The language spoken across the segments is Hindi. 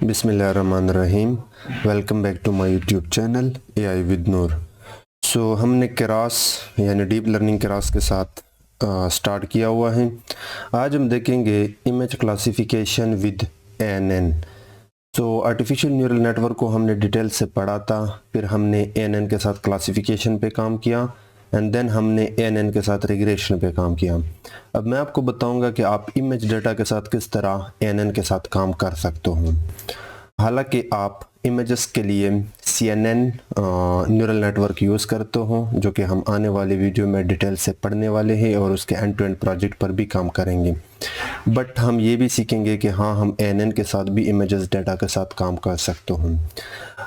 बिस्मिल्लाहिर्रहमानिर्रहीम। Welcome back to my YouTube channel AI with Noor. हमने केरास यानी डीप लर्निंग केरास के साथ स्टार्ट किया हुआ है। आज हम देखेंगे image classification with ANN. Artificial neural network को हमने डिटेल से पढ़ा था, फिर हमने एएनएन के साथ क्लासिफिकेशन पे काम किया एंड देन हमने एएनएन के साथ रिग्रेशन पे काम किया। अब मैं आपको बताऊंगा कि आप इमेज डेटा के साथ किस तरह एएनएन के साथ काम कर सकते हो। हालांकि आप इमेजेस के लिए CNN न्यूरल नेटवर्क यूज़ करते हो, जो कि हम आने वाले वीडियो में डिटेल से पढ़ने वाले हैं और उसके एंड टू एंड प्रोजेक्ट पर भी काम करेंगे। बट हम ये भी सीखेंगे कि हाँ, हम एएनएन के साथ भी इमेजेस डेटा के साथ काम कर सकते हो।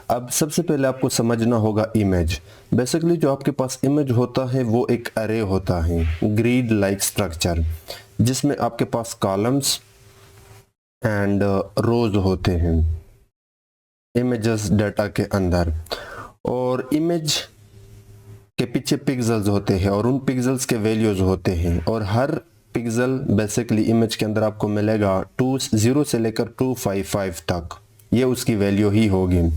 अब सबसे पहले आपको समझना होगा इमेज। बेसिकली जो आपके पास इमेज होता है वो एक अरे होता है, ग्रिड लाइक स्ट्रक्चर, जिसमें आपके पास कॉलम्स एंड रोज होते हैं इमेजेस डेटा के अंदर, और इमेज के पीछे पिक्सेल्स होते हैं और उन पिक्सेल्स के वैल्यूज होते हैं, और हर पिक्सल बेसिकली इमेज के अंदर आपको मिलेगा 0 से लेकर 255 तक, ये उसकी वैल्यू ही होगी।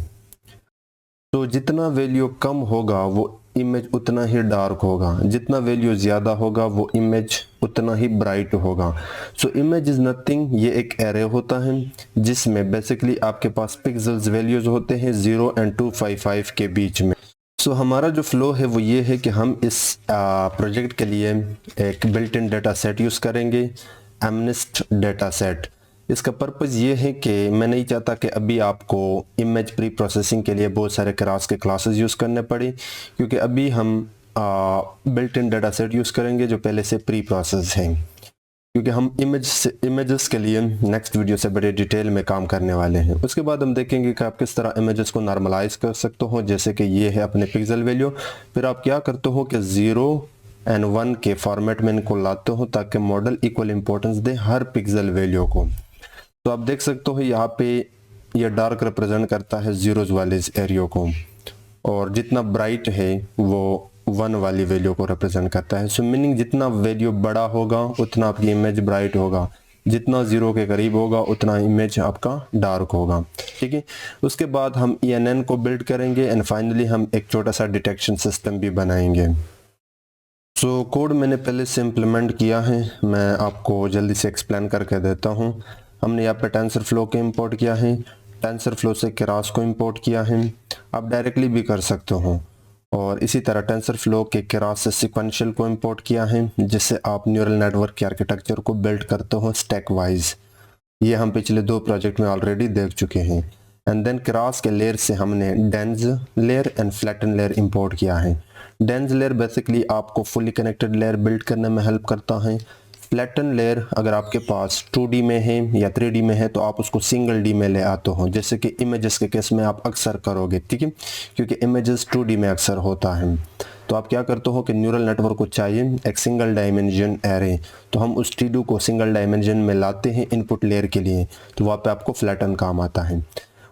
तो जितना वैल्यू कम होगा वो इमेज उतना ही डार्क होगा, जितना वैल्यू ज़्यादा होगा वो इमेज उतना ही ब्राइट होगा। इमेज इज़ नथिंग, ये एक एरे होता है जिसमें बेसिकली आपके पास पिक्सेल्स वैल्यूज होते हैं 0 एंड 255 के बीच में। हमारा जो फ्लो है वो ये है कि हम इस प्रोजेक्ट के लिए एक built in data set use करेंगे, एमनेस्ट डेटा सेट। इसका पर्पज़ ये है कि मैं नहीं चाहता कि अभी आपको इमेज प्री प्रोसेसिंग के लिए बहुत सारे केरास के क्लासेस यूज़ करने पड़े, क्योंकि अभी हम built in data set use करेंगे जो पहले से प्री प्रोसेस हैं, क्योंकि हम इमेजेस के लिए नेक्स्ट वीडियो से बड़े डिटेल में काम करने वाले हैं। उसके बाद हम देखेंगे कि आप किस तरह इमेजेस को नॉर्मलाइज कर सकते हो, जैसे कि ये है अपने पिक्सल वैल्यू। फिर आप क्या करते हो कि 0 एंड 1 के फॉर्मेट में इनको लाते हो ताकि मॉडल इक्वल इंपॉर्टेंस दे हर पिक्सल वैल्यू को। तो आप देख सकते हो यहाँ पे ये डार्क रिप्रेजेंट करता है जीरोज वाले इस एरिया को, और जितना ब्राइट है वो 1 वाली वैल्यू को रिप्रेजेंट करता है। मीनिंग जितना वैल्यू बड़ा होगा उतना आपकी इमेज ब्राइट होगा, जितना 0 के करीब होगा उतना इमेज आपका डार्क होगा। ठीक है, उसके बाद हम ENN को बिल्ड करेंगे एंड फाइनली हम एक छोटा सा डिटेक्शन सिस्टम भी बनाएंगे। कोड मैंने पहले से इम्प्लीमेंट किया है, मैं आपको जल्दी से एक्सप्लेन करके देता हूँ। हमने यहाँ पे टेंसरफ्लो को इंपोर्ट किया है, टेंसरफ्लो से केरास को इंपोर्ट किया है, आप डायरेक्टली भी कर सकते हो, और इसी तरह टेंसरफ्लो के केरास से सीक्वेंशियल को इंपोर्ट किया है, जिससे आप न्यूरल नेटवर्क के आर्किटेक्चर को बिल्ड करते हो स्टैक वाइज। ये हम पिछले 2 प्रोजेक्ट में ऑलरेडी देख चुके हैं। एंड देन केरास के लेयर से हमने dense layer and flatten layer import किया है। डेंस लेयर बेसिकली आपको फुली कनेक्टेड लेयर बिल्ड करने में हेल्प करता है। फ्लैटन लेयर अगर आपके पास 2D में है या 3D में है तो आप उसको सिंगल डी में ले आते हो, जैसे कि इमेजेस के केस में आप अक्सर करोगे। ठीक है, क्योंकि इमेजेस 2D में अक्सर होता है। तो आप क्या करते हो कि न्यूरल नेटवर्क को चाहिए एक सिंगल डायमेंशन एरे, तो हम उस T2 को सिंगल डायमेंशन में लाते हैं इनपुट लेयर के लिए, तो वहाँ पे आपको फ्लैटन काम आता है।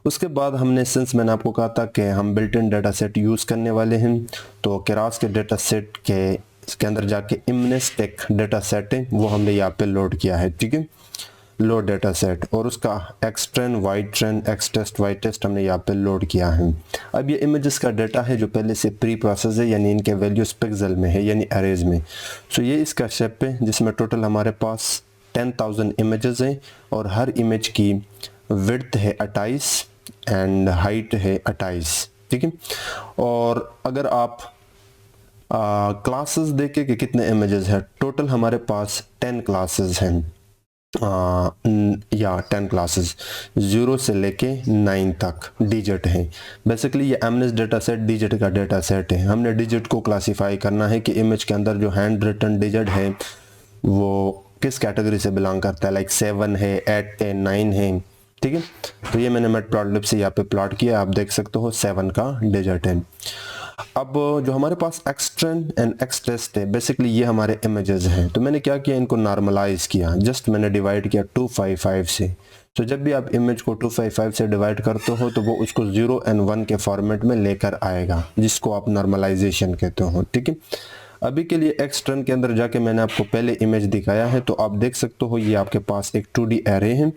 उसके बाद हमने सिंस मैंने आपको कहा था कि हम built in data set use करने वाले हैं, तो केरास के डेटा सेट के अंदर जाके इमनेस्ट एक डेटा सेट है वो हमने यहाँ पे लोड किया है। ठीक है, लोड डेटा सेट, और उसका X train Y train X test Y test हमने यहाँ पे लोड किया है। अब ये इमेजेस का डेटा है जो पहले से प्री प्रोसेस है, यानी इनके वैल्यूज पिक्सल में है यानी अरेज में। ये इसका शेप है जिसमें टोटल हमारे पास 10,000 इमेजेस हैं, और हर इमेज की विड्थ है 28 एंड हाइट है 28। ठीक है, और अगर आप क्लासेस देखे कि कितने इमेजेस हैं, टोटल हमारे पास 10 क्लासेस हैं, या 10 क्लासेस 0 से लेके 9 तक डिजिट हैं। बेसिकली ये एमनेस्ट डेटा सेट डिजिट का डेटा सेट है। हमने डिजिट को क्लासिफाई करना है कि इमेज के अंदर जो हैंड रिटन डिजिट है वो किस कैटेगरी से बिलोंग करता है, लाइक 7 है, 8 है, 9 है। ठीक है, तो ये मैंने मैटप्लॉटलिब से यहाँ पे प्लॉट किया, आप देख सकते हो 7 का डिजिट है। अब जो हमारे पास एक्सट्रेन एंड एक्सटेस्ट है, बेसिकली ये हमारे इमेजेस हैं। तो मैंने क्या किया, इनको नॉर्मलाइज किया, जस्ट मैंने डिवाइड किया 255 से। जब भी आप इमेज को 255 से डिवाइड करते हो तो वो उसको 0 एंड 1 के फॉर्मेट में लेकर आएगा, जिसको आप नॉर्मलाइजेशन कहते हो। ठीक है, अभी के लिए एक्सट्रेन के अंदर जाके मैंने आपको पहले इमेज दिखाया है, तो आप देख सकते हो ये आपके पास एक 2D एरे है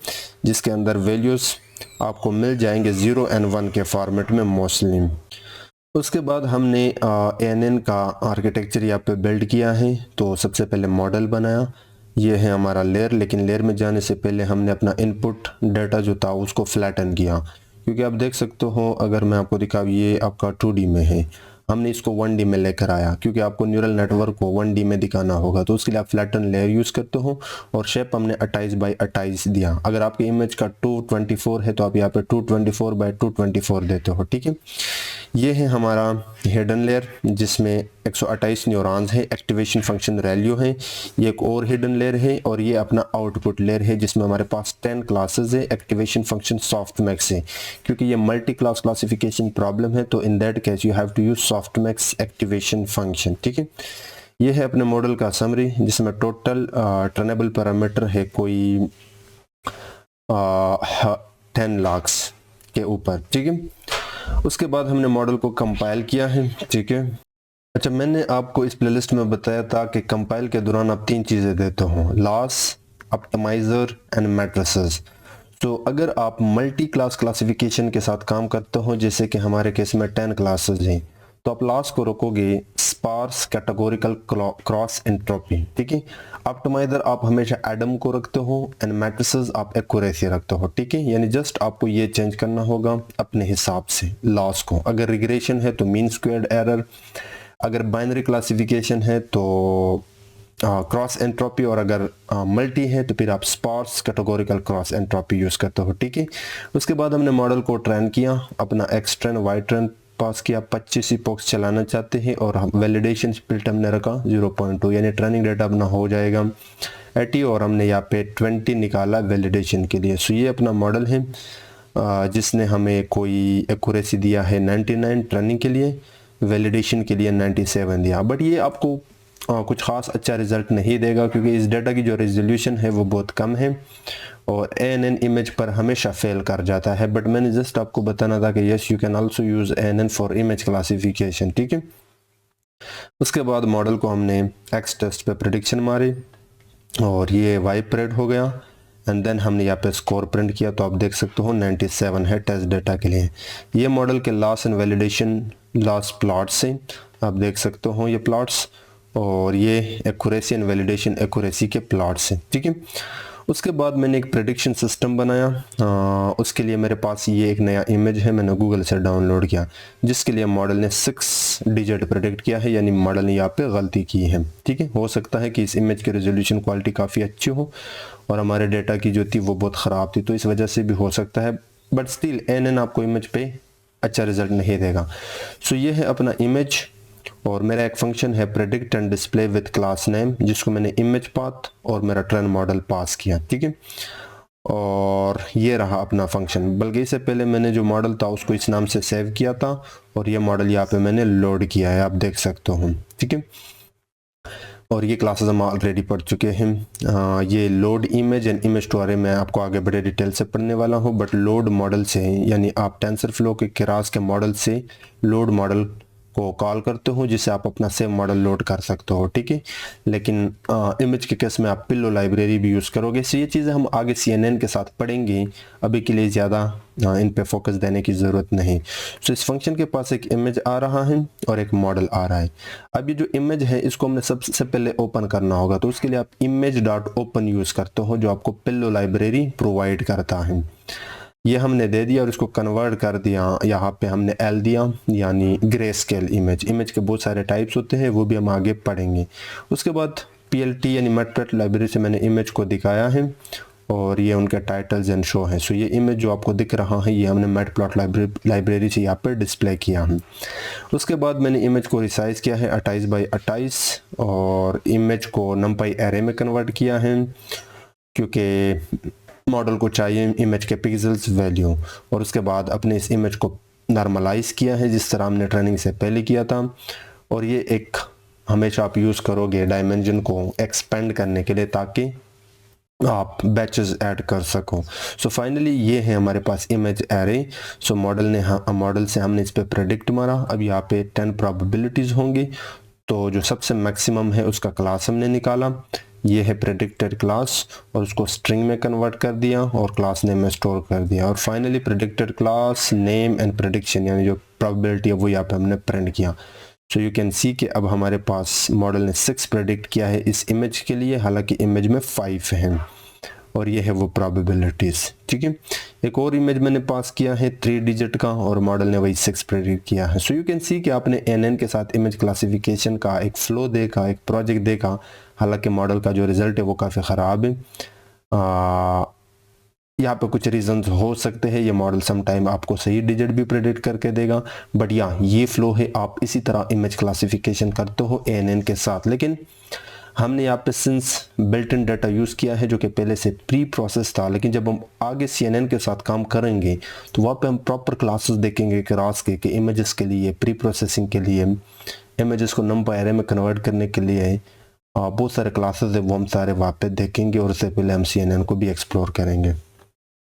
जिसके अंदर वैल्यूज आपको मिल जाएंगे 0 and 1 के फॉर्मेट में मोस्टली। उसके बाद हमने ANN का आर्किटेक्चर यहाँ पे बिल्ड किया है। तो सबसे पहले मॉडल बनाया, ये है हमारा लेयर। लेकिन लेयर में जाने से पहले हमने अपना इनपुट डाटा जो था उसको फ्लैटन किया, क्योंकि आप देख सकते हो, अगर मैं आपको दिखाऊँ, ये आपका 2D में है, हमने इसको 1D में लेकर आया, क्योंकि आपको न्यूरल नेटवर्क को 1D में दिखाना होगा। तो उसके लिए आप फ्लैटन लेयर यूज़ करते हो और शेप हमने 28 बाई 28 दिया। अगर आपकी इमेज का 224 है तो आप यहाँ पे 224 बाई 224 देते हो, ठीक है। ये है हमारा हिडन लेयर जिसमें 128 न्यूरॉन्स है, एक्टिवेशन फंक्शन वैल्यू है। ये एक और हिडन लेयर है और ये अपना आउटपुट लेयर है जिसमें हमारे पास 10 क्लासेस है, एक्टिवेशन फंक्शन सॉफ्टमैक्स है। क्योंकि ये मल्टी क्लास क्लासिफिकेशन प्रॉब्लम है तो in that case you have to use softmax activation function, ठीक है। ये है अपने मॉडल का समरी जिसमें टोटल ट्रेनेबल पैरामीटर है कोई 10 लाख के ऊपर, ठीक है। उसके बाद हमने मॉडल को कंपाइल किया है, ठीक है। अच्छा, मैंने आपको इस प्लेलिस्ट में बताया था कि कंपाइल के दौरान आप 3 चीज़ें देते हो, लॉस, ऑप्टिमाइजर एंड मैट्रिसेस। तो अगर आप मल्टी क्लास क्लासिफिकेशन के साथ काम करते हो, जैसे कि हमारे केस में 10 क्लासेस हैं, तो आप लॉस को रखोगे स्पार्स कैटेगोरिकल क्रॉस एंट्रोपी, ठीक है। ऑप्टिमाइजर आप हमेशा एडम को रखते हो एंड मैट्रिसेस आप एक्यूरेसी रखते हो, ठीक है। यानी जस्ट आपको ये चेंज करना होगा अपने हिसाब से लॉस को। अगर रिग्रेशन है तो मीन स्क्वायर्ड एरर, अगर बाइनरी क्लासिफिकेशन है तो क्रॉस एंट्रोपी, और अगर मल्टी है तो फिर आप sparse categorical cross entropy use करते हो, ठीक है। उसके बाद हमने मॉडल को ट्रेन किया, अपना एक्स ट्रेन वाई ट्रेन पास किया, 25 इपॉक्स चलाना चाहते हैं और हम वैलिडेशन स्प्लिट हमने रखा 0.2, यानी ट्रेनिंग डेटा अपना हो जाएगा 80 और हमने यहाँ पे 20 निकाला वैलिडेशन के लिए। सो ये अपना मॉडल है जिसने हमें कोई एक्यूरेसी दिया है 99 ट्रेनिंग के लिए, वैलिडेशन के लिए 97 दिया। बट ये आपको कुछ ख़ास अच्छा रिजल्ट नहीं देगा क्योंकि इस डाटा की जो रेजोल्यूशन है वो बहुत कम है और ANN इमेज पर हमेशा फेल कर जाता है। बट मैंने जस्ट आपको बताना था कि yes you can also use ANN for image classification, ठीक है। उसके बाद मॉडल को हमने एक्स टेस्ट पे प्रेडिक्शन मारी और ये वाई प्रेड हो गया एंड देन हमने यहाँ पे स्कोर प्रिंट किया। तो आप देख सकते हो 97 है टेस्ट डेटा के लिए। ये मॉडल के loss and validation loss plots हैं, आप देख सकते हो ये प्लॉट्स, और ये एक्यूरेसी एंड वैलिडेशन एक्यूरेसी के प्लॉट्स हैं, ठीक है। उसके बाद मैंने एक प्रेडिक्शन सिस्टम बनाया। उसके लिए मेरे पास ये एक नया इमेज है, मैंने गूगल से डाउनलोड किया, जिसके लिए मॉडल ने 6 डिजिट प्रेडिक्ट किया है, यानी मॉडल ने यहाँ पे गलती की है, ठीक है। हो सकता है कि इस इमेज की रेजोल्यूशन क्वालिटी काफ़ी अच्छी हो और हमारे डेटा की जो थी वो बहुत ख़राब थी, तो इस वजह से भी हो सकता है। बट स्टिल ANN आपको इमेज पे अच्छा रिजल्ट नहीं देगा। सो ये है अपना इमेज और मेरा एक फंक्शन है predict and display with class name, जिसको मैंने इमेज पाथ और मेरा ट्रेन मॉडल पास किया, ठीक है। और ये रहा अपना फंक्शन। बल्कि इससे पहले मैंने जो मॉडल था उसको इस नाम से सेव किया था और ये मॉडल यहाँ पे मैंने लोड किया है, आप देख सकते हो, ठीक है। और ये क्लासेस हम ऑलरेडी पढ़ चुके हैं। ये load image and image to अरे मैं आपको आगे बड़े डिटेल से पढ़ने वाला हूँ, बट लोड मॉडल से यानी आप टेंसरफ्लो के केरास के मॉडल से लोड मॉडल को कॉल करते हो जिससे आप अपना सेम मॉडल लोड कर सकते हो, ठीक है। लेकिन इमेज के केस में आप पिल्लो लाइब्रेरी भी यूज़ करोगे। सो ये चीज़ें हम आगे CNN के साथ पढ़ेंगे, अभी के लिए ज़्यादा इन पे फोकस देने की ज़रूरत नहीं। सो इस फंक्शन के पास एक इमेज आ रहा है और एक मॉडल आ रहा है। अब ये जो इमेज है इसको हमने सबसे पहले ओपन करना होगा, तो उसके लिए आप image.open यूज़ करते हो जो आपको पिल्लो लाइब्रेरी प्रोवाइड करता है। ये हमने दे दिया और इसको कन्वर्ट कर दिया, यहाँ पे हमने L दिया यानी ग्रे स्केल इमेज। इमेज के बहुत सारे टाइप्स होते हैं, वो भी हम आगे पढ़ेंगे। उसके बाद PLT यानी मैटप्लॉट लाइब्रेरी से मैंने इमेज को दिखाया है और ये उनके टाइटल्स एंड शो हैं। सो ये इमेज जो आपको दिख रहा है ये हमने मैटप्लॉट लाइब्रेरी से यहाँ पर डिस्प्ले किया है। उसके बाद मैंने इमेज को रिसाइज किया है 28 बाई 28 और इमेज को numpy एरे में कन्वर्ट किया है क्योंकि मॉडल को चाहिए इमेज के पिक्सेल्स वैल्यू। और उसके बाद अपने इस इमेज को नॉर्मलाइज किया है जिस तरह हमने ट्रेनिंग से पहले किया था। और ये एक हमेशा आप यूज़ करोगे डायमेंशन को एक्सपेंड करने के लिए ताकि आप बैचेस ऐड कर सको। सो फाइनली ये है हमारे पास इमेज एरे। सो मॉडल से हमने इस पर प्रेडिक्ट मारा। अब यहाँ पे 10 प्रोबेबिलिटीज़ होंगी, तो जो सबसे मैक्सिमम है उसका क्लास हमने निकाला। ये है प्रेडिक्टेड क्लास और उसको स्ट्रिंग में कन्वर्ट कर दिया और क्लास नेम में स्टोर कर दिया और finally predicted class name and prediction यानी जो प्रोबेबिलिटी है वो यहाँ पे हमने प्रिंट किया। सो यू कैन सी कि अब हमारे पास मॉडल ने 6 प्रेडिक्ट किया है इस इमेज के लिए, हालांकि इमेज में 5 हैं और ये है वो प्रोबेबिलिटीज़। ठीक है, एक और इमेज मैंने पास किया है 3 डिजिट का और मॉडल ने वही 6 प्रेडिक्ट किया है। सो यू कैन सी कि आपने NN के साथ इमेज क्लासिफिकेशन का एक फ्लो देखा, एक प्रोजेक्ट देखा, हालांकि मॉडल का जो रिज़ल्ट है वो काफ़ी ख़राब है। यहाँ पे कुछ रीजंस हो सकते हैं, ये मॉडल सम टाइम आपको सही डिजिट भी प्रेडिक्ट करके देगा, बट ये फ्लो है, आप इसी तरह इमेज क्लासिफिकेशन करते हो ANN के साथ। लेकिन हमने यहाँ पे since built in data use किया है जो कि पहले से प्री प्रोसेस था, लेकिन जब हम आगे CNN के साथ काम करेंगे तो वहाँ पे हम प्रॉपर क्लासेस देखेंगे क्लास के कि इमेजेस के लिए प्री प्रोसेसिंग के लिए, इमेजेस को नंबर एरे में कन्वर्ट करने के लिए बहुत सारे क्लासेस है, वो हम सारे वहाँ पे देखेंगे और उससे पहले हम CNN को भी एक्सप्लोर करेंगे।